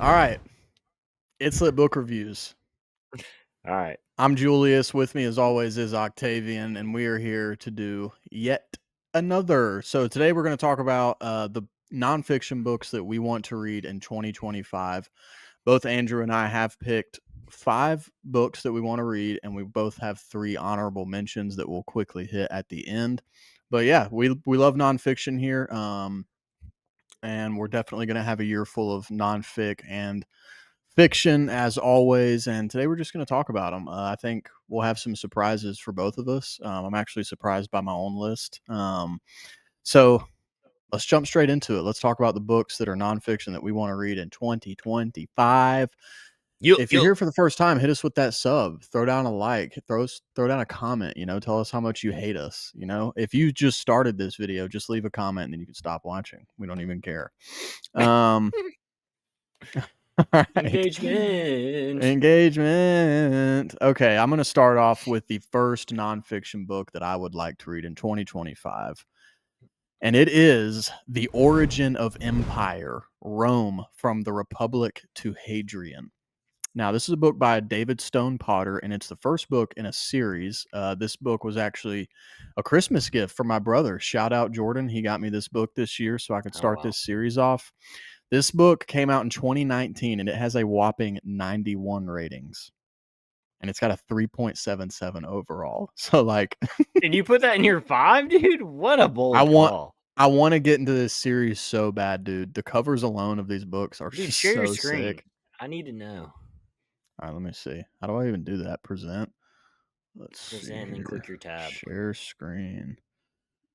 All right. It's Lit Book Reviews. All right. I'm Julius. With me, as always, is Octavian, and we are here to do yet another. So today we're going to talk about the nonfiction books that we want to read in 2025. Both Andrew and I have picked 5 books that we want to read, and we both have 3 honorable mentions that we'll quickly hit at the end. But yeah, we love nonfiction here, and we're definitely going to have a year full of nonfic and fiction as always, and today we're just going to talk about them. I think we'll have some surprises for both of us. I'm actually surprised by my own list. So let's jump straight into it. Let's talk about the books that are nonfiction that we want to read in 2025. If you're here for the first time, hit us with that sub, throw down a like, throw down a comment, tell us how much you hate us. If you just started this video, just leave a comment and then you can stop watching. We don't even care. All right. Engagement. Okay, I'm going to start off with the first nonfiction book that I would like to read in 2025. And it is The Origin of Empire, Rome from the Republic to Hadrian. Now, this is a book by David Stone Potter, and it's the first book in a series. This book was actually a Christmas gift for my brother. Shout out Jordan. He got me this book this year so I could start this series off. This book came out in 2019, and it has a whopping 91 ratings. And it's got a 3.77 overall. So, like... Did you put that in your 5, dude? What a bold call. I want to get into this series so bad, dude. The covers alone of these books are Dude, just share your so screen. sick. I need to know. All right, let me see. How do I even do that? Present. Let's Present and then click your tab. Share screen.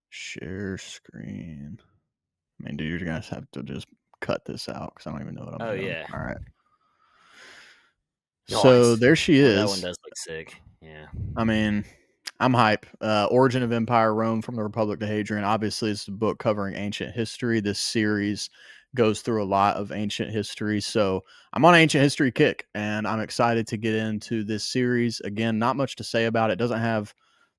Share screen. I mean, dude, you're going to have to just cut this out because I don't even know what I'm doing. Yeah. All right. Nice. So there she is. That one does look sick. Yeah. I mean, I'm hype. Origin of Empire, Rome from the Republic to Hadrian. Obviously, it's a book covering ancient history. This series goes through a lot of ancient history. So I'm on an ancient history kick, and I'm excited to get into this series. Again, not much to say about it. It doesn't have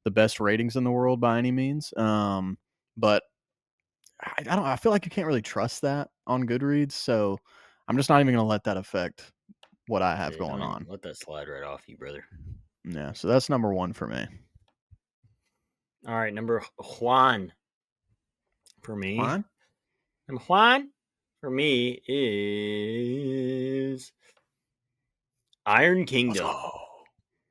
the best ratings in the world by any means. But I feel like you can't really trust that on Goodreads. So I'm just not even going to let that affect what I have going on. Let that slide right off you, brother. Yeah, so that's number 1 for me. All right, number Juan for me. Juan? Number Juan for me is Iron Kingdom.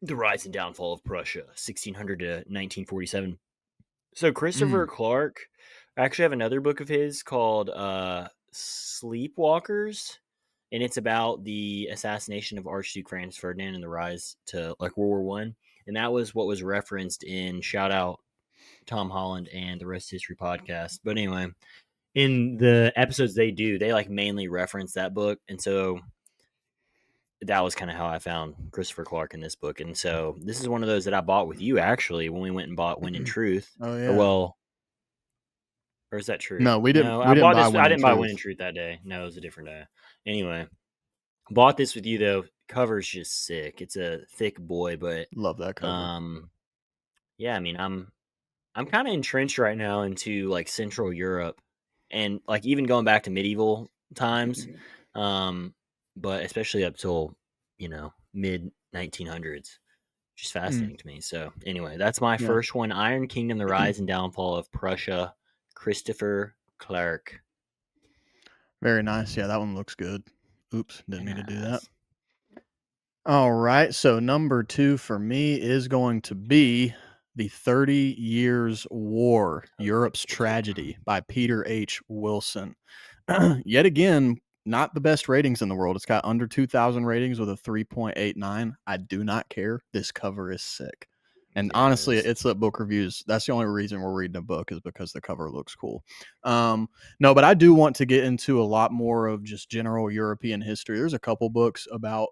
The Rise and Downfall of Prussia, 1600 to 1947. So Christopher Clark, I actually have another book of his called Sleepwalkers, and it's about the assassination of Archduke Franz Ferdinand and the rise to like World War I. And that was what was referenced in shout out Tom Holland and the Rest History podcast. But anyway, in the episodes they like mainly reference that book. And so that was kind of how I found Christopher Clark in this book. And so this is one of those that I bought with you actually when we went and bought Wind and Truth. Oh yeah. Or is that true? No, we didn't. No, I didn't buy Wind and Truth that day. No, it was a different day. Anyway, bought this with you though. Cover's just sick. It's a thick boy, but love that cover. Yeah, I mean, I'm kind of entrenched right now into like Central Europe, and like even going back to medieval times, but especially up till mid 1900s. Just fascinating to me. So anyway, that's my first one. Iron Kingdom, The Rise and Downfall of Prussia, Christopher Clark. Very nice. Yeah, that one looks good. Oops, didn't mean to do that. All right, so number 2 for me is going to be The 30 Years' War, Europe's Tragedy by Peter H. Wilson. Yet again, not the best ratings in the world. It's got under 2,000 ratings with a 3.89. I do not care. This cover is sick. And honestly, it's Lit Book Reviews. That's the only reason we're reading a book is because the cover looks cool. No, but I do want to get into a lot more of just general European history. There's a couple books about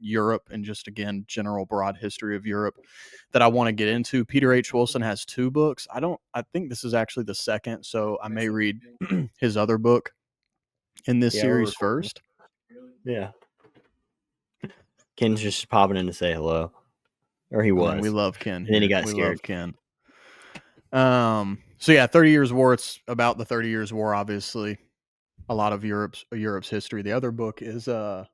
Europe and just, again, general broad history of Europe that I want to get into. Peter H. Wilson has 2 books. I think this is actually the second, so I may read his other book in this series first. Yeah. Ken's just popping in to say hello. Or he was. I mean, we love Ken. And then he got scared. Love Ken. So yeah, 30 Years' War. It's about the 30 Years' War, obviously. a lot of Europe's history. The other book is The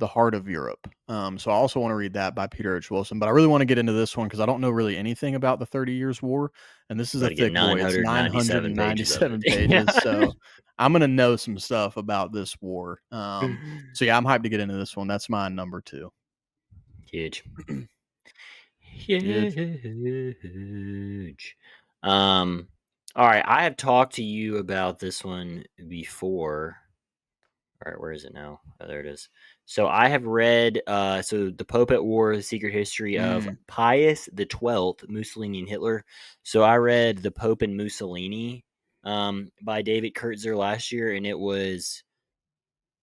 Heart of Europe. So I also want to read that by Peter H. Wilson, but I really want to get into this one because I don't know really anything about the 30 Years' War, and this is a About to get thick boy. It's 997 pages of 997 it. Yeah. pages, so I'm gonna know some stuff about this war. So yeah, I'm hyped to get into this one. That's my number two. Huge. Huge. Huge. Um, all right. I have talked to you about this one before. All right, where is it now? Oh, there it is. So I have read so The Pope at War, The Secret History of Mm, Pius the 12th, Mussolini and Hitler. So I read The Pope and Mussolini by David Kurtzer last year, and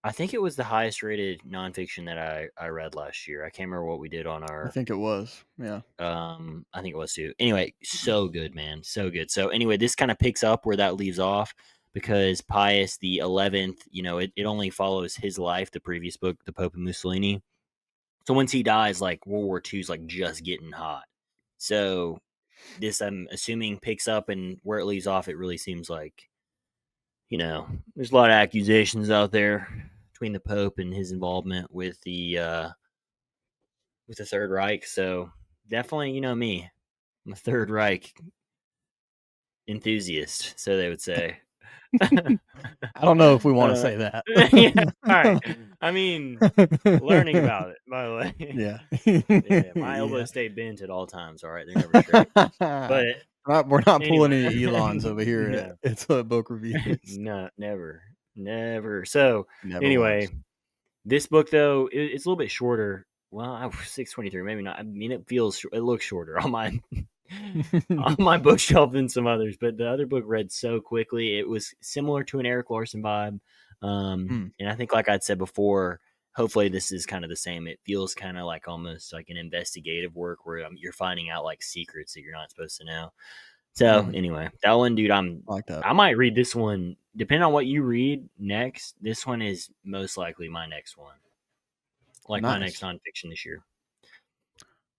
I think it was the highest rated nonfiction that I read last year. I can't remember what we did on I our think it was. Yeah. I think it was too. Anyway, so good, man. So good. So anyway, this kind of picks up where that leaves off because Pius the 11th, it only follows his life, the previous book, The Pope and Mussolini. So once he dies, like World War II is like just getting hot. So this I'm assuming picks up, and where it leaves off, it really seems like, there's a lot of accusations out there between the Pope and his involvement with the Third Reich. So definitely, me. I'm a Third Reich enthusiast, so they would say. I don't know if we want to uh, say that. yeah, all right. I mean, learning about it, by the way. Yeah. Yeah, my Yeah. elbows stay bent at all times. All right, they're never straight. But We're not pulling anyway, any Elons over here at no, It's a Book Reviews. no, never, never. So Never anyway, was. this book though, it's a little bit shorter. Well, 623, maybe not. I mean, it looks shorter on my on my bookshelf than some others, but the other book read so quickly. It was similar to an Eric Larson vibe. Mm, And I think, like I'd said before, hopefully this is kind of the same. It feels kind of like almost like an investigative work where you're finding out like secrets that you're not supposed to know. So mhm. anyway, that one, dude, I like that. I might read this one. Depending on what you read next, this one is most likely my next one, like my next Nice. nonfiction this year.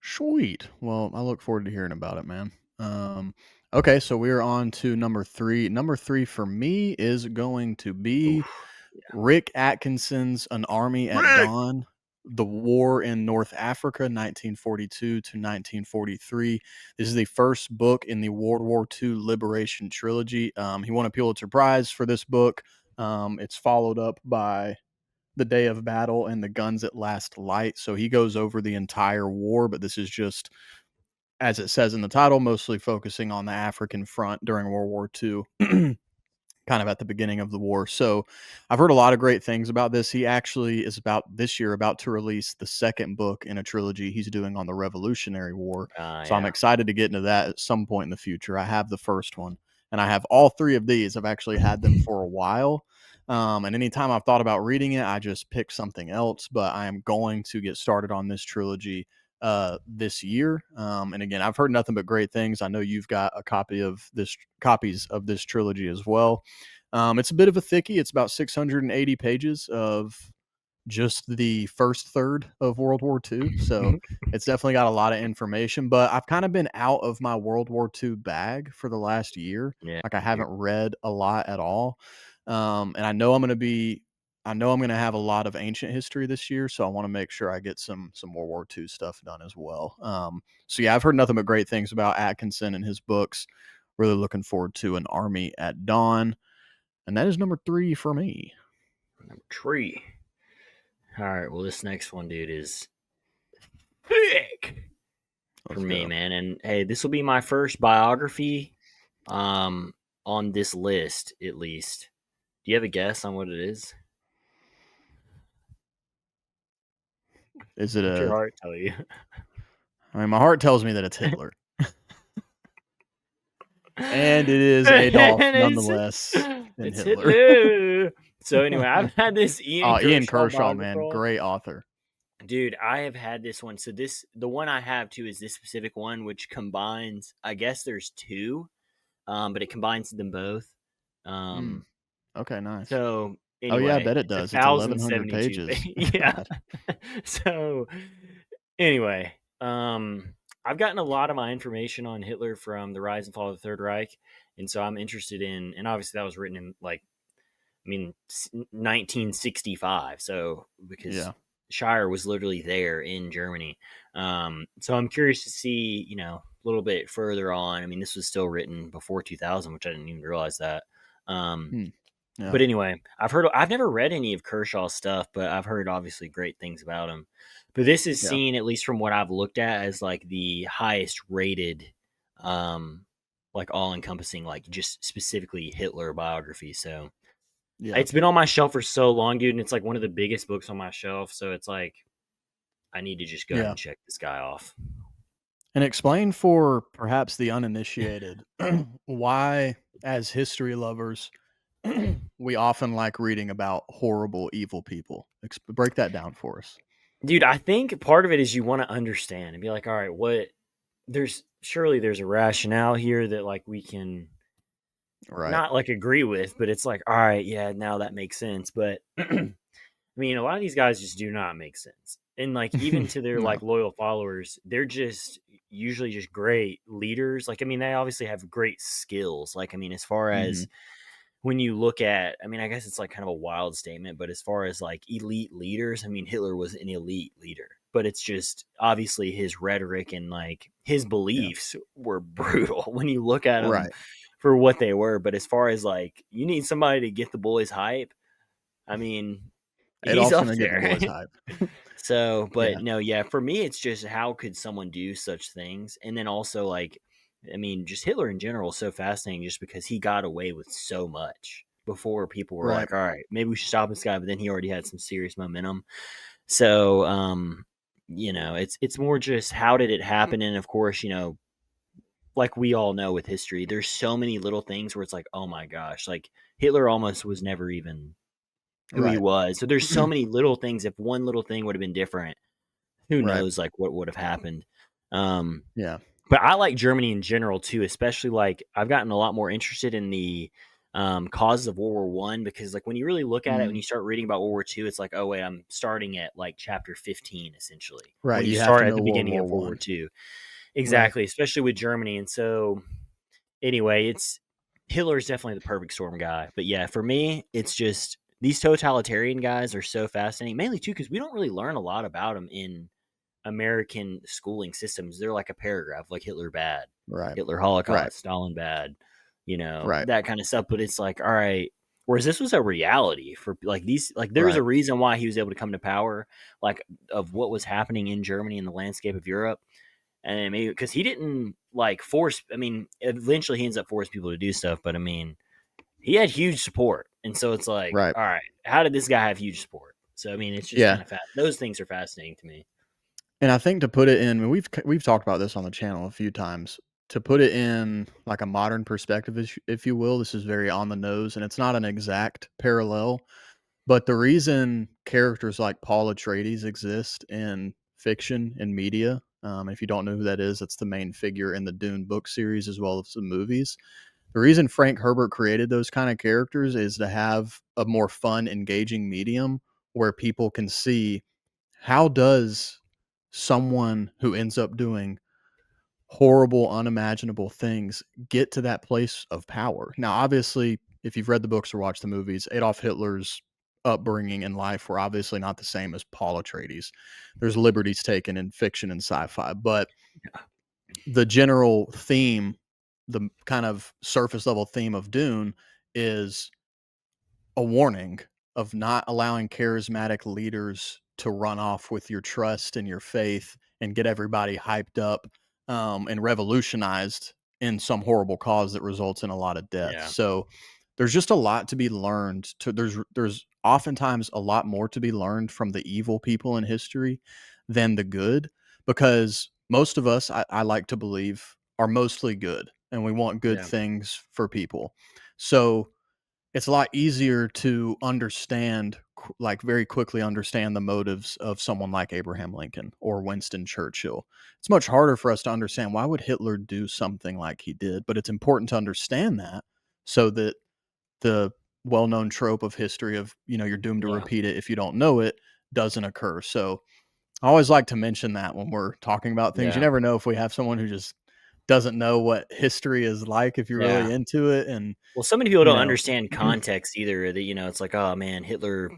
Sweet. Well, I look forward to hearing about it, man. Okay, so we're on to number three. Number three for me is going to be Oof. Rick Atkinson's An Army at Rick! Dawn, The War in North Africa, 1942 to 1943. This is the first book in the World War II Liberation Trilogy. He won a Pulitzer Prize for this book. It's followed up by The Day of Battle and The Guns at Last Light. So he goes over the entire war, but this is just, as it says in the title, mostly focusing on the African front during World War II. Kind of at the beginning of the war. So I've heard a lot of great things about this. He actually is about to release the second book in a trilogy he's doing on the Revolutionary War. So I'm Yeah. excited to get into that at some point in the future. I have the first one and I have all three of these. I've actually had them for a while. And anytime I've thought about reading it, I just pick something else. But I am going to get started on this trilogy this year. And again, I've heard nothing but great things. I know you've got copies of this trilogy as well. It's a bit of a thickie. It's about 680 pages of just the first third of World War II. So it's definitely got a lot of information, but I've kind of been out of my World War II bag for the last year. Yeah, Like I me too. haven't read a lot at all. And I know I'm going to have a lot of ancient history this year, so I want to make sure I get some World War II stuff done as well. So yeah, I've heard nothing but great things about Atkinson and his books. Really looking forward to An Army at Dawn, and that is number three for me. Number three. All right. Well, this next one, dude, is thick for Let's me, go. man. And hey, this will be my first biography on this list, at least. Do you have a guess on what it is? Is it What's your a? heart tell you? I mean, my heart tells me that it's Hitler, and it is Adolf And nonetheless in it's Hitler. Hitler. So anyway, I've had this Ian Oh, Ian Kershaw Kershaw, man, biography. great author. Dude, I have had this one. So the one I have too is this specific one, which combines. I guess there's two, but it combines them both. Mm, Um, okay, nice. so Oh yeah, I anyway, bet it it's a does. It's thousand 1,100 seventy two. pages. Yeah. God. So anyway, I've gotten a lot of my information on Hitler from the rise and fall of the Third Reich, and so I'm interested in. And obviously, that was written in like mean, 1965. So because Yeah. Shire was literally there in Germany. So I'm curious to see, a little bit further on. I mean, this was still written before 2000, which I didn't even realize that. Um, Hmm. Yeah. but anyway, I've never read any of Kershaw's stuff, but I've heard obviously great things about him. But this is Yeah. seen, at least from what I've looked at, as like the highest rated, um, like all encompassing, like just specifically Hitler biography. So Yeah. it's been on my shelf for so long, dude, and it's like one of the biggest books on my shelf. So it's like I need to just go ahead Yeah. and check this guy off. And explain for perhaps the uninitiated why, as history lovers, we often like reading about horrible, evil people. Break that down for us. Dude, I think part of it is you want to understand and be like, all right, what there's a rationale here that like we can Right. not like agree with, but it's like, all right, yeah, now that makes sense. But I mean, a lot of these guys just do not make sense. And like even to their No. like loyal followers, they're just usually just great leaders. Like I mean, they obviously have great skills. Like I mean, as far Hmm. as when you look at, I mean, I guess it's like kind of a wild statement, but as far as like elite leaders, I mean, Hitler was an elite leader, but it's just obviously his rhetoric and like his Yeah. beliefs were brutal when you look at them Right. for what they were. But as far as like, you need somebody to get the boys hype, I mean, he's Adolf's up gonna get the there. boys hype. So, but Yeah. no, yeah, for me, it's just how could someone do such things? And then also, like, I mean, just Hitler in general is so fascinating just because he got away with so much before people were Right. like, all right, maybe we should stop this guy. But then he already had some serious momentum. So, it's more just how did it happen? And of course, like we all know with history, there's so many little things where it's like, oh my gosh, like Hitler almost was never even who he Right. was. So there's so many little things. If one little thing would have been different, who Right. knows like what would have happened. Um, Yeah. but I like Germany in general too, especially like I've gotten a lot more interested in the causes of World War I because like when you really look at it, when Mm. you start reading about World War II, it's like, oh wait, I'm starting at like chapter 15 essentially. Right. When you You have to start at know the World beginning War of World War One. II. Right. Exactly, especially with Germany. And so anyway, it's Hitler's definitely the perfect storm guy. But yeah, for me, it's just these totalitarian guys are so fascinating, mainly too, because we don't really learn a lot about them in American schooling systems. They're like a paragraph, like Hitler bad, Right. Hitler Right. Holocaust, Stalin bad, Right. that kind of stuff. But it's like, all right. Whereas this was a reality for like these, like there's a Right. reason why he was able to come to power, like of what was happening in Germany and the landscape of Europe. And maybe because he didn't like force, I mean, eventually he ends up forcing people to do stuff, but I mean, he had huge support. And so it's like, Right. all right, how did this guy have huge support? So, I mean, it's just Yeah. kind of those things are fascinating to me. And I think to put it in, I mean, we've talked about this on the channel a few times. To put it in like a modern perspective, if you will, this is very on the nose, and it's not an exact parallel. But the reason characters like Paul Atreides exist in fiction and media, if you don't know who that is, that's the main figure in the Dune book series as well as the movies. The reason Frank Herbert created those kind of characters is to have a more fun, engaging medium where people can see how does someone who ends up doing horrible, unimaginable things get to that place of power. Now, obviously, if you've read the books or watched the movies, Adolf Hitler's upbringing and life were obviously not the same as Paul Atreides. There's liberties taken in fiction and sci-fi, but the general theme, the kind of surface level theme of Dune is a warning of not allowing charismatic leaders to run off with your trust and your faith and get everybody hyped up and revolutionized in some horrible cause that results in a lot of death. Yeah. So there's just a lot to be learned. There's oftentimes a lot more to be learned from the evil people in history than the good, because most of us, I like to believe, are mostly good and we want good Yeah. things for people. So it's a lot easier to understand, like very quickly understand the motives of someone like Abraham Lincoln or Winston Churchill. It's much harder for us to understand why would Hitler do something like he did, but it's important to understand that so that the well-known trope of history of, you're doomed to Yeah. repeat it if you don't know it doesn't occur. So I always like to mention that when we're talking about things. You Yeah. never know if we have someone who just doesn't know what history is like if you're really Yeah. into it, and Well, so many people you don't know, understand context either. That it's like, oh man, Hitler.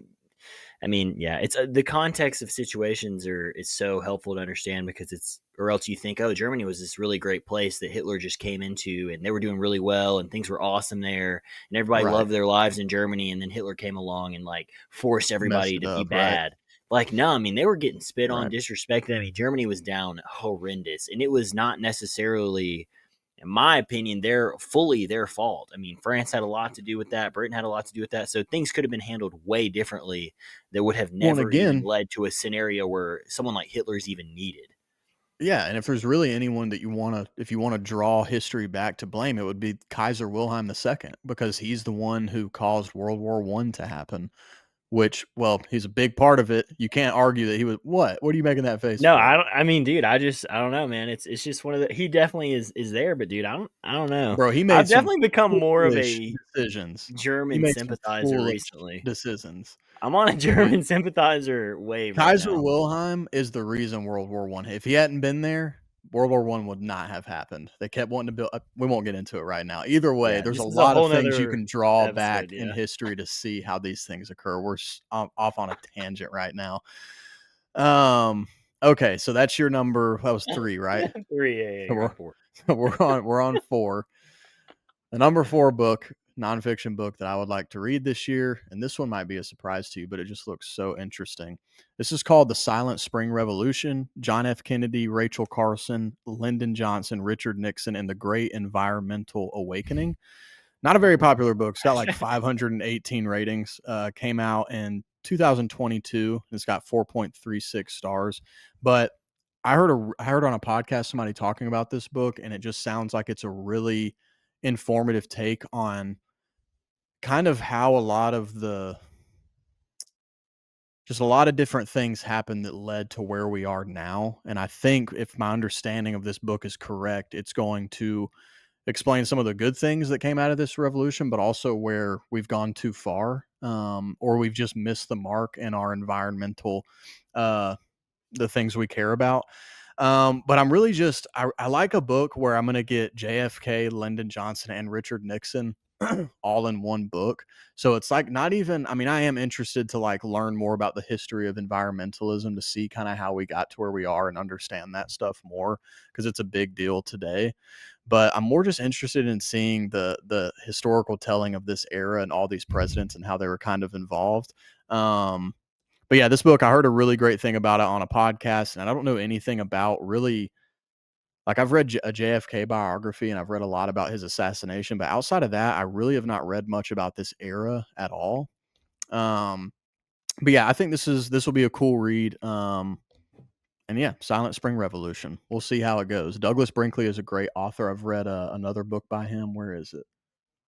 I mean, yeah, it's the context of situations is so helpful to understand because or else you think, oh, Germany was this really great place that Hitler just came into and they were doing really well and things were awesome there and everybody right, loved their lives in Germany, and then Hitler came along and like forced messed everybody it to be up, right, bad. Like, no, I mean, they were getting spit on, right. disrespected. I mean, Germany was down horrendous, and it was not necessarily, in my opinion, they're fully their fault. I mean, France had a lot to do with that. Britain had a lot to do with that. So things could have been handled way differently that would have Well, and never even again, led to a scenario where someone like Hitler's even needed. yeah, and if there's really anyone that if you wanna draw history back to blame, it would be Kaiser Wilhelm II because he's the one who caused World War One to happen, which, well, he's a big part of it. You can't argue that he was what? What are you making that face No, for? I don't. I mean, dude, I don't know, man. It's just one of the. He definitely is there, but dude, I don't know. Bro, he made I've some definitely become more of foolish a decisions. He German made some sympathizer foolish recently. decisions. I'm on a Like, German sympathizer wave right Kaiser now. Wilhelm is the reason World War One. If he hadn't been there, World War One would not have happened. They kept wanting to build. We won't get into it right now. Either way, Yeah, there's a this is a lot of whole things you nother can draw episode. back in Yeah, history to see how these things occur. Off on a tangent right now. Um. Okay, so that's your number. That was three, right? 3. Yeah, So you're on 4. we're on four. The number four book, nonfiction book that I would like to read this year, and this one might be a surprise to you, but it just looks so interesting. This is called The Silent Spring Revolution. John F. Kennedy, Rachel Carson, Lyndon Johnson, Richard Nixon, and the Great Environmental Awakening. Not a very popular book. It's got like 518 ratings. Came out in 2022. It's got 4.36 stars. But I heard on a podcast somebody talking about this book, and it just sounds like it's a really informative take on kind of how a lot of different things happened that led to where we are now. And I think if my understanding of this book is correct, it's going to explain some of the good things that came out of this revolution, but also where we've gone too far, or we've just missed the mark in our environmental, uh, the things we care about. But I'm really I like a book where I'm going to get JFK, Lyndon Johnson, and Richard Nixon all in one book. So it's like not even, I mean, I am interested to like learn more about the history of environmentalism to see kind of how we got to where we are and understand that stuff more because it's a big deal today. But I'm more just interested in seeing the historical telling of this era and all these presidents and how they were kind of involved. Um, but yeah, this book, I heard a really great thing about it on a podcast, and I don't know anything about really like I've read a JFK biography and I've read a lot about his assassination, but outside of that, I really have not read much about this era at all. Um, but yeah, I think this will be a cool read. And yeah, Silent Spring Revolution. We'll see how it goes. Douglas Brinkley is a great author. I've read another book by him. Where is it?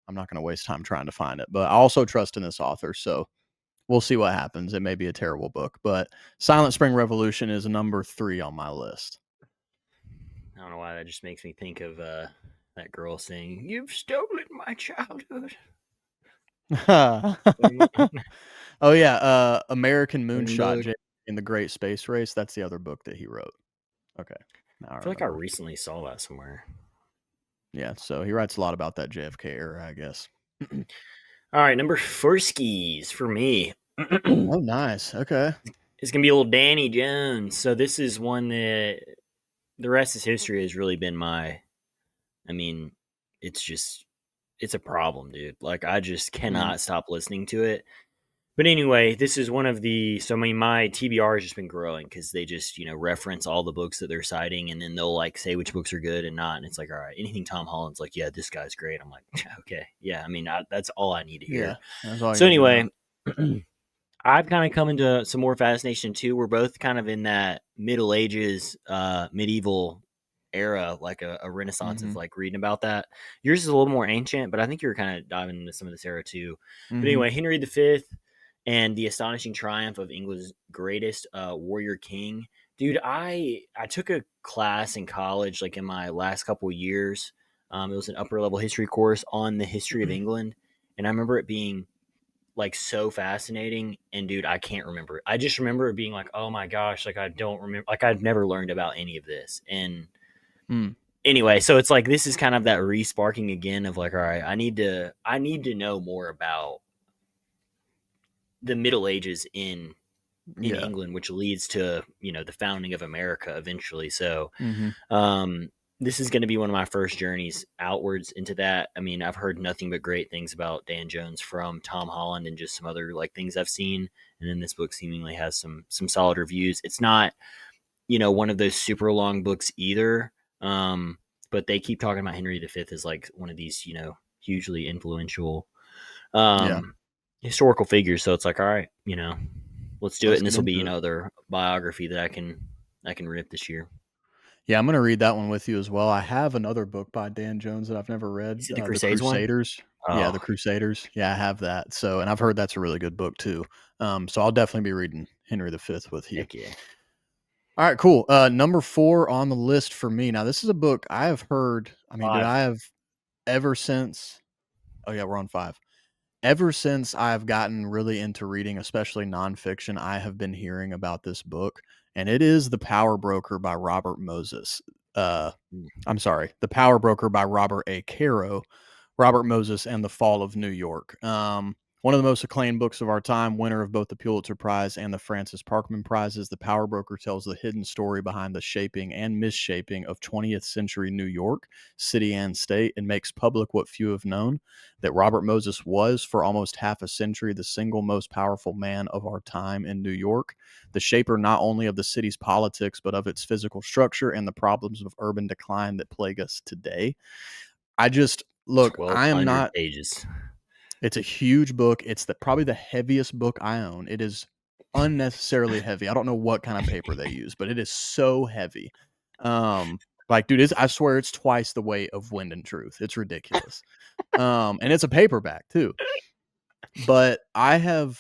I'm not going to waste time trying to find it, but I also trust in this author. So we'll see what happens. It may be a terrible book, but Silent Spring Revolution is number 3 on my list. I don't know why that just makes me think of that girl saying, "You've stolen my childhood." Oh yeah, American Moonshot Moonbug. J in the Great Space Race. That's the other book that he wrote. Okay, now I I feel like I remember. recently saw that somewhere. Yeah, so he writes a lot about that JFK era, I guess. All right, number four skis for me. Oh, nice. Okay. It's gonna be a little Danny Jones. So this is one that the rest of history has really been my. I mean, it's just it's a problem, dude. Like I just Mm, cannot stop listening to it. But anyway, this is one of the. So I mean, my TBR has just been growing because they just reference all the books that they're citing, and then they'll like say which books are good and not. And it's like, all right, anything Tom Holland's like, yeah, this guy's great. I'm like, okay, yeah. I mean, that's all I need to hear. yeah, that's all you So need to know. anyway, I've kind of come into some more fascination too. We're both kind of in that Middle Ages, medieval era, like a Renaissance of Mhm, like reading about that. Yours is a little more ancient, but I think you're kind of diving into some of this era too. But mhm. anyway, Henry V and the astonishing triumph of England's greatest warrior king. Dude, I took a class in college, like in my last couple of years. It was an upper level history course on the history of England, and I remember it being like so fascinating. And dude, I can't remember it. I just remember it being like, oh my gosh, like I don't remember, like I've never learned about any of this. And Mm. anyway, so it's like this is kind of that resparking again of like, all right, I need to know more about the Middle Ages in Yeah. England, which leads to the founding of America eventually. So Mhm. um, this is going to be one of my first journeys outwards into that. I mean, I've heard nothing but great things about Dan Jones from Tom Holland and just some other like things I've seen. And then this book seemingly has some solid reviews. It's not one of those super long books either. Um, but they keep talking about Henry V as like one of these hugely influential Yeah. um, historical figures. So it's like, all right, let's do it. Let's And get this will be into it. their biography that I can rip this year. Yeah, I'm gonna read that one with you as well. I have another book by Dan Jones that I've never read, Is it the The Crusades one? Crusaders. Yeah, Oh, The Crusaders. Yeah, I have that. So, and I've heard that's a really good book too. So I'll definitely be reading Henry V with you. heck yeah. All right, cool. Number 4 on the list for me. Now, this is a book I have heard. I mean, dude, Five. I have ever since. Oh yeah, we're on 5. Ever since I've gotten really into reading, especially nonfiction, I have been hearing about this book, and it is The Power Broker by Robert Moses. Uh, Mm, I'm sorry, The Power Broker by Robert A. Caro, Robert Moses and the Fall of New York. One of the most acclaimed books of our time, winner of both the Pulitzer Prize and the Francis Parkman Prizes, The Power Broker tells the hidden story behind the shaping and misshaping of 20th century New York, city and state, and makes public what few have known that Robert Moses was, for almost half a century, the single most powerful man of our time in New York, the shaper not only of the city's politics, but of its physical structure and the problems of urban decline that plague us today. I just look, I am 1,200 not. pages. It's a huge book. It's probably the heaviest book I own. It is unnecessarily heavy. I don't know what kind of paper they use, but it is so heavy. Like, dude, I swear it's twice the weight of Wind and Truth. It's ridiculous. And it's a paperback too. But I've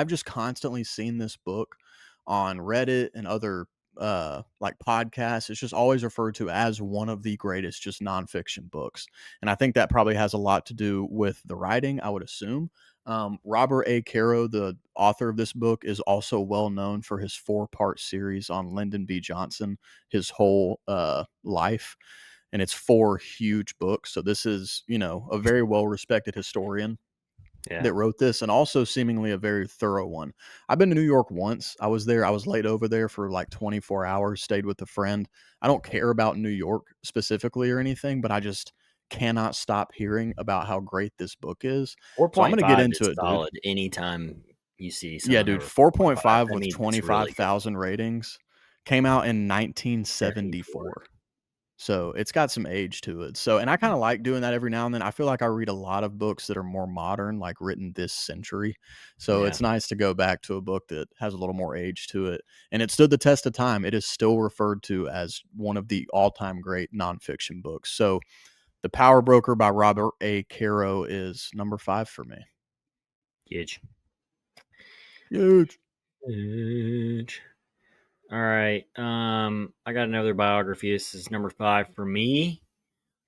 just constantly seen this book on Reddit and other like podcasts. It's just always referred to as one of the greatest just nonfiction books. And I think that probably has a lot to do with the writing, I would assume. Robert A. Caro, the author of this book, is also well known for his 4-part series on Lyndon B. Johnson, his whole life. And it's 4 huge books. So this is, a very well respected historian Yeah. that wrote this, and also seemingly a very thorough one. I've been to New York once. I was there. I was laid over there for like 24 hours, stayed with a friend. I don't care about New York specifically or anything, but I just cannot stop hearing about how great this book is. So I'm going to get 4.5 into is it, dude. solid anytime you see Yeah, someone dude, over 4.5. 4.5 That with means it's really good. 25,000 ratings came out in 74. 1974. So, it's got some age to it. So and I kinda like doing that every now and then. I feel like I read a lot of books that are more modern, like, written this century. So, Yeah. it's nice to go back to a book that has a little more age to it, and it stood the test of time. It is still referred to as one of the all-time great nonfiction books. So, The Power Broker by Robert A. Caro is number 5 for me. Huge. Huge. Huge. All right. I got another biography. This is number 5 for me.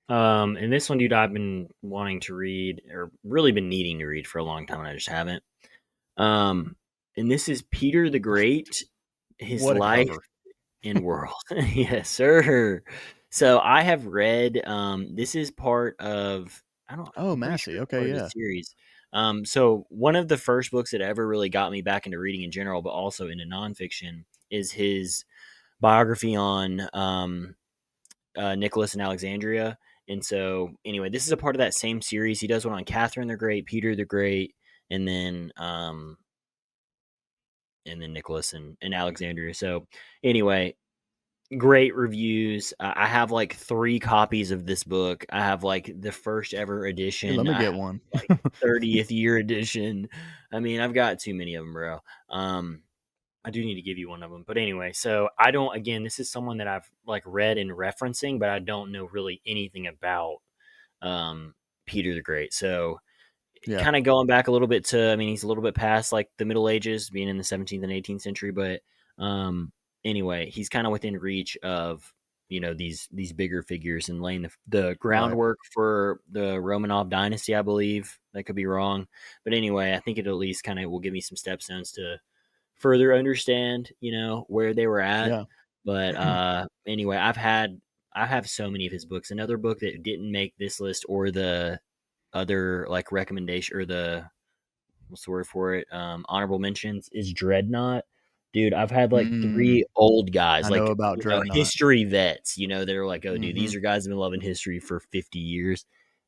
And this one, dude, I've been wanting to read or really been needing to read for a long time, and I just haven't. Um, and this is Peter the Great, his What a life cover. and world. Yes, sir. So I have read. This is part of. I don't. Oh, I'm pretty sure Massey. it's Okay, part of a yeah. series. So one of the first books that ever really got me back into reading in general, but also into nonfiction, is his biography on Nicholas and Alexandria. And so, anyway, this is a part of that same series. He does one on Catherine the Great, Peter the Great, and then Nicholas and Alexandria. So, anyway, great reviews. I have like 3 copies of this book. I have like the first ever Hey, let edition. me I get have one. like 30th year edition. I mean, I've got too many of them, bro. I do need to give you one of them. But anyway, so I don't. Again, this is someone that I've like read and referencing, but I don't know really anything about um, Peter the Great. So Yeah, kind of going back a little bit to, I mean, he's a little bit past like the Middle Ages, being in the 17th and 18th century, but um, anyway, he's kind of within reach of these bigger figures and laying the right. groundwork for the Romanov dynasty, I believe. That could be wrong, but anyway, I think it at least kind of will give me some stepstones to further understand, where they were at. Yeah. But anyway, I have so many of his books. Another book that didn't make this list or the other like recommendation or the what's the word for it? Honorable mentions is Dreadnought. Dude, I've had like Mm, three old guys, I know like about Dreadnought. history vets. They're like, oh, dude, Hmm. these are guys who've been loving history for 50 years.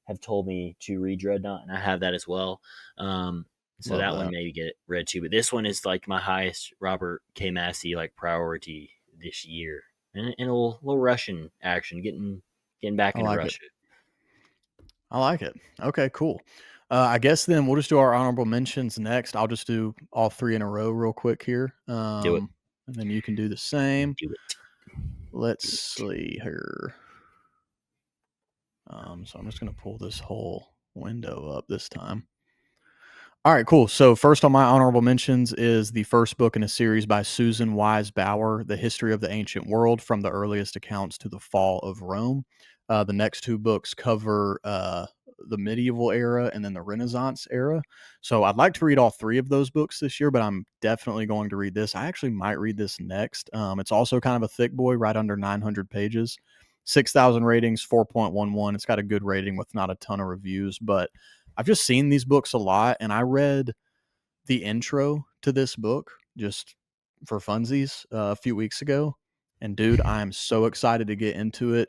Have told me to read Dreadnought, and I have that as well. Um, so Love that one that. maybe get read too. But this one is like my highest Robert K. Massey like priority this year, and a little Russian action, getting back I into like it. Russia. I like it. Okay, cool. I guess then we'll just do our honorable mentions next. I'll just do all three in a row real quick here. Do it, And then you can do the same. do it, Let's do it. see here. So I'm just going to pull this whole window up this time. All right, cool. So first on my honorable mentions is the first book in a series by Susan Wise Bauer, The History of the Ancient World from the Earliest Accounts to the Fall of Rome. The next two books cover the medieval era and then the Renaissance era. So I'd like to read all three of those books this year, but I'm definitely going to read this. I actually might read this next. It's also kind of a thick boy, right under 900 pages, 6,000 ratings, 4.11. It's got a good rating with not a ton of reviews, but I've just seen these books a lot, and I read the intro to this book just for funsies a few weeks ago. And dude, I am so excited to get into it.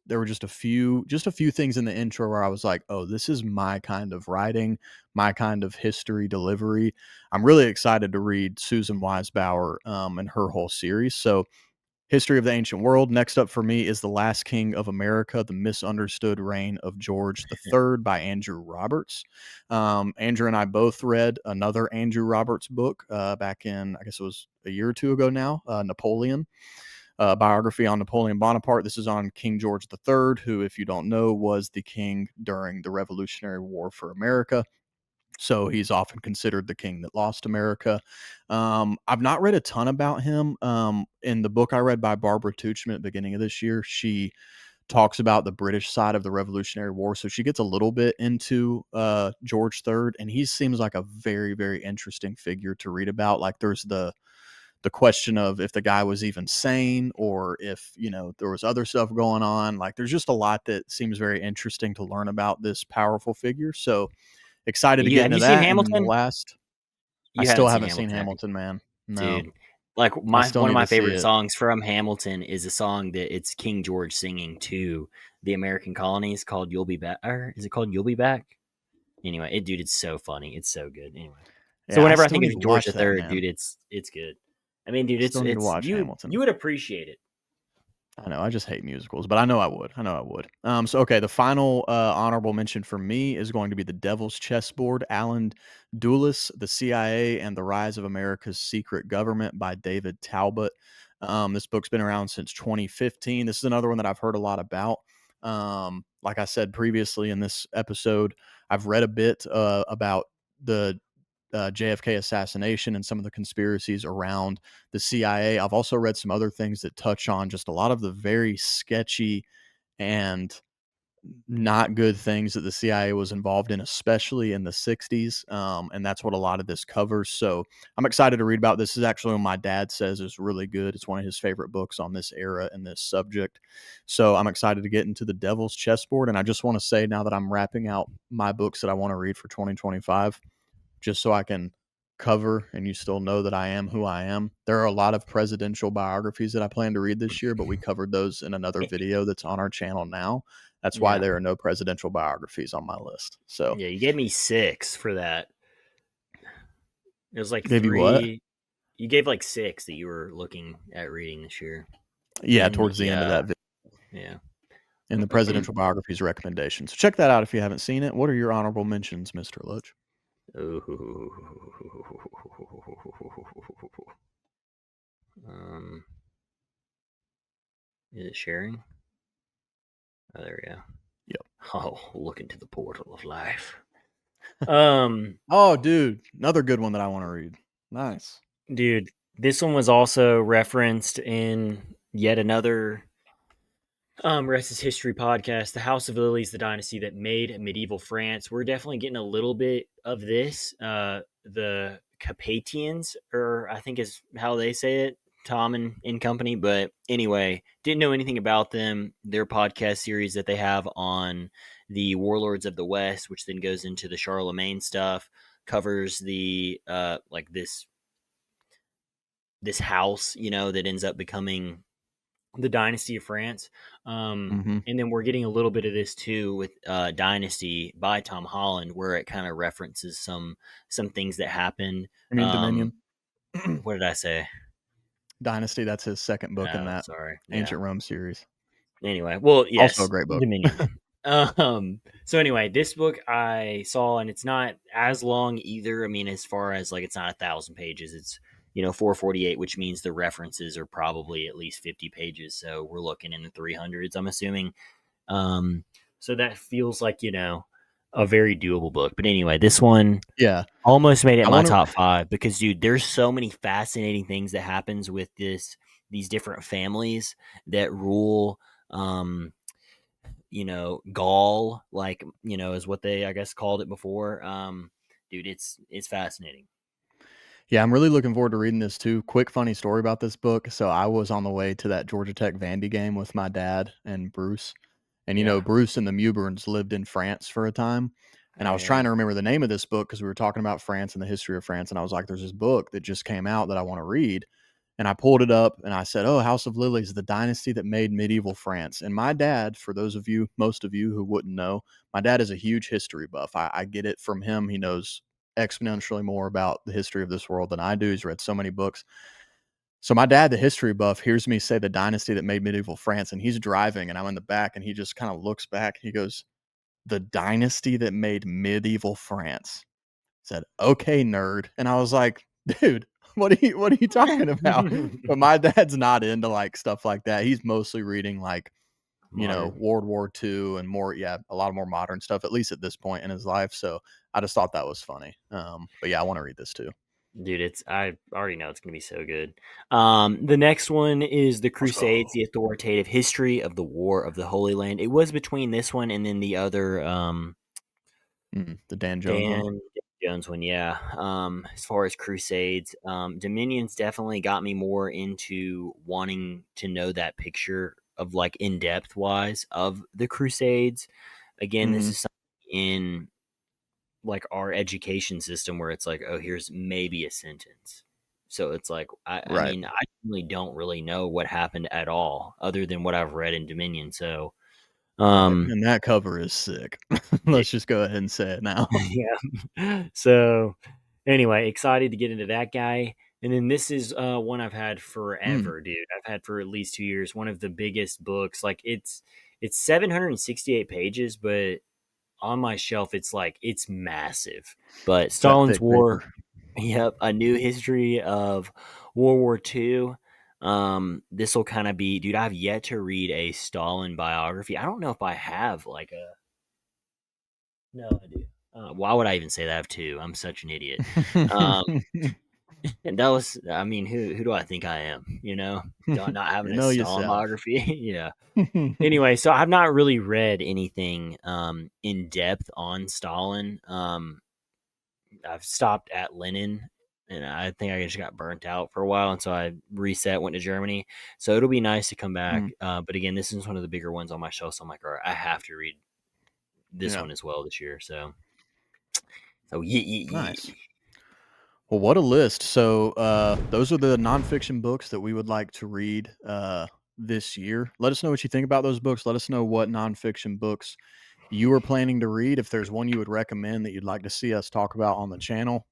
There were just a few things in the intro where I was like, oh, this is my kind of writing, my kind of history delivery. I'm really excited to read Susan Weisbauer and her whole series. So History of the Ancient World. Next up for me is The Last King of America, The Misunderstood Reign of George III by Andrew Roberts. Andrew and I both read another Andrew Roberts book back in, I guess it was a year or two ago now, Napoleon, biography on Napoleon Bonaparte. This is on King George III, who, if you don't know, was the king during the Revolutionary War for America. So he's often considered the king that lost America. I've not read a ton about him. In the book I read by Barbara Tuchman at the beginning of this year, she talks about the British side of the Revolutionary War. So she gets a little bit into George III, and he seems like a very, very interesting figure to read about. Like there's the question of if the guy was even sane or if there was other stuff going on. Like there's just a lot that seems very interesting to learn about this powerful figure. So excited Yeah, to get have into you seen that, and then the Hamilton? last I You still haven't seen haven't seen Hamilton, have you? Hamilton, man. No. Dude, like I my still one of need my to see favorite it. songs from Hamilton is a song that it's King George singing to the American colonies called "You'll Be Back." Or is it called "You'll Be Back"? Anyway, dude, it's so funny. It's so good. Anyway, so Yeah, I whenever I still think need of to George watch that, III, man. dude, it's good. I mean, dude, I still need to it's watch you Hamilton. would appreciate it. I know, I just hate musicals, but I know I would. I know I would. So okay, the final honorable mention for me is going to be The Devil's Chessboard, Alan Dulles, The CIA and the Rise of America's Secret Government by David Talbot. This book's been around since 2015. This is another one that I've heard a lot about. Like I said previously in this episode, I've read a bit about the JFK assassination and some of the conspiracies around the CIA. I've also read some other things that touch on just a lot of the very sketchy and not good things that the CIA was involved in, especially in the 60s. And that's what a lot of this covers. So I'm excited to read about this. This is actually what my dad says is really good. It's one of his favorite books on this era and this subject. So I'm excited to get into The Devil's Chessboard. And I just want to say now that I'm wrapping out my books that I want to read for 2025, just so I can cover and you still know that I am who I am. There are a lot of presidential biographies that I plan to read this year, but we covered those in another video that's on our channel now. That's why Yeah, there are no presidential biographies on my list. So, yeah, you gave me 6 for that. It was like gave you what? 3. You gave like 6 that you were looking at reading this year Yeah, in towards the the end of that video yeah. in the presidential biographies recommendations. So check that out if you haven't seen it. What are your honorable mentions, Mr. Lutch? um, is it sharing? Oh, there we go. Yep. Oh, look into the portal of life. Um, Oh, dude, another good one that I want to read. Nice. dude, this one was also referenced in yet another Rest is History podcast, The House of Lilies, the dynasty that made medieval France. We're definitely getting a little bit of this. The Capetians, or I think is how they say it. Tom and company. But anyway, didn't know anything about them. Their podcast series that they have on the Warlords of the West, which then goes into the Charlemagne stuff, covers the like this house, that ends up becoming the Dynasty of France. Hmm. And then we're getting a little bit of this too with Dynasty by Tom Holland, where it kind of references some things that happened. I mean, Dominion. What did I say? Dynasty, that's his second book in Oh, that sorry. Yeah. Ancient Rome series. Anyway, well, Also a yes, great book. Dominion. So anyway, this book I saw, and it's not as long either. I mean, as far as like, it's not 1,000 pages. It's 448, which means the references are probably at least 50 pages. So we're looking in the 300s, I'm assuming. Um, so that feels like a very doable book. But anyway, this one Yeah. almost made it I my want to top five because, dude, there's so many fascinating things that happens with these different families that rule. Gaul, like, is what they, I guess, called it before. Dude, it's fascinating. Yeah, I'm really looking forward to reading this too. Quick funny story about this book. So I was on the way to that Georgia Tech Vandy game with my dad and Bruce. And Yeah. Bruce and the Mewburns lived in France for a time. And I Oh was trying yeah. to remember the name of this book because we were talking about France and the history of France. And I was like, there's this book that just came out that I want to read. And I pulled it up and I said, oh, House of Lilies, the dynasty that made medieval France. And my dad, for those of you, most of you who wouldn't know, my dad is a huge history buff. I get it from him. He knows exponentially more about the history of this world than I do. He's read so many books. So my dad, the history buff, hears me say the dynasty that made medieval France, and he's driving, and I'm in the back, and he just kind of looks back. He goes, "The dynasty that made medieval France." I said, "Okay, nerd," and I was like, "Dude, what are you talking about?" But my dad's not into like stuff like that. He's mostly reading like Modern. World War II and more, yeah, a lot of more modern stuff, at least at this point in his life. So I just thought that was funny. But yeah, I want to read this too. Dude, I already know it's gonna be so good. The next one is the Let's Crusades, go. the authoritative history of the War of the Holy Land. It was between this one and then the other The Dan Jones one. Dan Jones one, yeah. As far as Crusades, Dominions definitely got me more into wanting to know that picture of like in depth wise of the Crusades. Again, this Hmm. is something in like our education system where it's like, oh, here's maybe a sentence. So it's like, I Right. mean, I really don't really know what happened at all other than what I've read in Dominion. So, Right. um, And that cover is sick. it, Let's just go ahead and say it now. yeah. So, anyway, excited to get into that guy. And then this is one I've had Mm, forever, dude. I've had for at least 2 years. One of the biggest books. Like it's 768 pages, but on my shelf, it's massive. But it's that Stalin's thick paper. War, yep, a new history of World War II. This will kind of be, dude. I've yet to read a Stalin biography. I don't know if I have like a. No, I do. Why would I even say that I have two? I'm such an idiot. Um, and that was, I mean, who do I think I am? Not having You a know Stalin yourself. biography. Yeah. Anyway, so I've not really read anything in depth on Stalin. I've stopped at Lenin, and I think I just got burnt out for a while, and so I reset, went to Germany. So it'll be nice to come back. Mm, But again, this is one of the bigger ones on my shelf. So I'm like, all right, I have to read this yeah. one as well this year. So yeah, yeah, Nice. yeah. Well, what a list. So, those are the nonfiction books that we would like to read this year. Let us know what you think about those books. Let us know what nonfiction books you are planning to read. If there's one you would recommend that you'd like to see us talk about on the channel,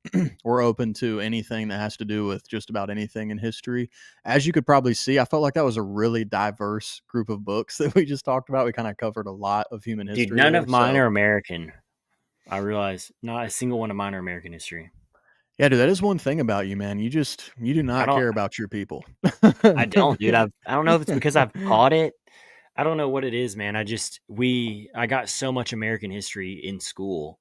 we're open to anything that has to do with just about anything in history. As you could probably see, I felt like that was a really diverse group of books that we just talked about. We kind of covered a lot of human Dude, history none there. of mine So, are American. I realize not a single one of mine are American history. yeah, dude, that is one thing about you, man. You do I not don't, care about your people. I don't, dude. I don't know if it's because I've taught it. I don't know what it is, man. I got so much American history in school.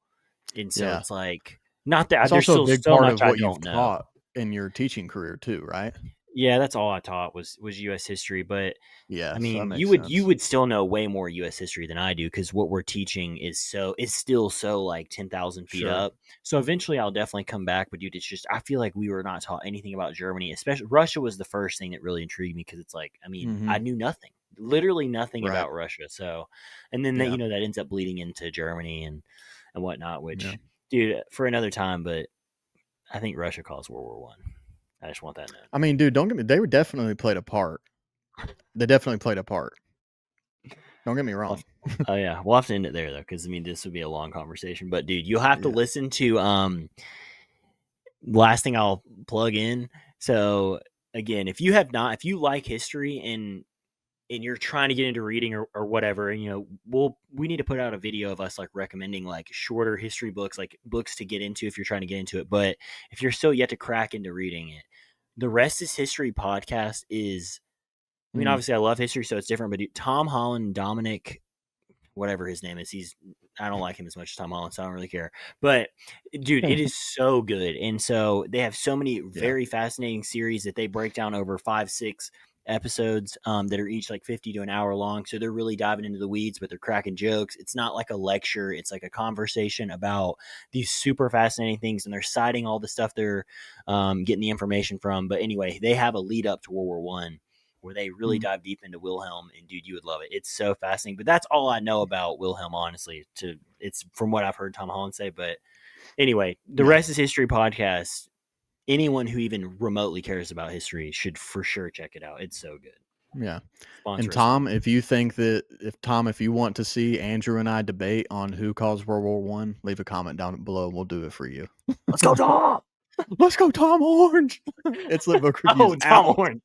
And so Yeah. it's like, not that It's there's also a still big so part much of I what you've don't know. taught in your teaching career too, right? Yeah, that's all I taught was U.S. history. But Yeah, I so that mean, makes you sense. would still know way more U.S. history than I do because what we're teaching is still so like 10,000 feet Sure. up. So eventually, I'll definitely come back. But dude, it's just I feel like we were not taught anything about Germany, especially Russia was the first thing that really intrigued me because it's like I mean I Mhm. knew nothing, literally nothing Right. about Russia. So, and then that Yeah. that ends up bleeding into Germany and whatnot. Yeah. Which, dude, for another time. But I think Russia caused World War I. I just want that known. I mean, dude, don't get me they were definitely played a part. They definitely played a part. Don't get me We'll wrong. have- oh yeah, we'll have to end it there though, because I mean this would be a long conversation. But dude, you'll have to Yeah. listen to last thing I'll plug in. So again, if you like history and you're trying to get into reading or whatever, and we need to put out a video of us like recommending like shorter history books, like books to get into if you're trying to get into it. But if you're still yet to crack into reading it, the Rest is History podcast is. I mean, Mm. obviously, I love history, so it's different. But dude, Tom Holland, Dominic whatever his name is. I don't like him as much as Tom Holland, so I don't really care. But dude, it is so good. And so they have so many Yeah. very fascinating series that they break down over 5, 6 episodes that are each like 50 to an hour long. So they're really diving into the weeds, but they're cracking jokes. It's not like a lecture, it's like a conversation about these super fascinating things. And they're citing all the stuff they're getting the information from. But anyway, they have a lead up to World War I where they really Mm. dive deep into Wilhelm, and dude, you would love it. It's so fascinating. But that's all I know about Wilhelm, honestly. It's from what I've heard Tom Holland say. But anyway, the Yeah. Rest is History podcast. Anyone who even remotely cares about history should for sure check it out. It's so good. Yeah. And Sponsor us, Tom, Tom. if you think that if you want to see Andrew and I debate on who caused World War One, leave a comment down below. We'll do it for you. Let's go, Tom. Let's go, Tom Orange. It's Lit Book Reviews Oh, Tom out. Horn.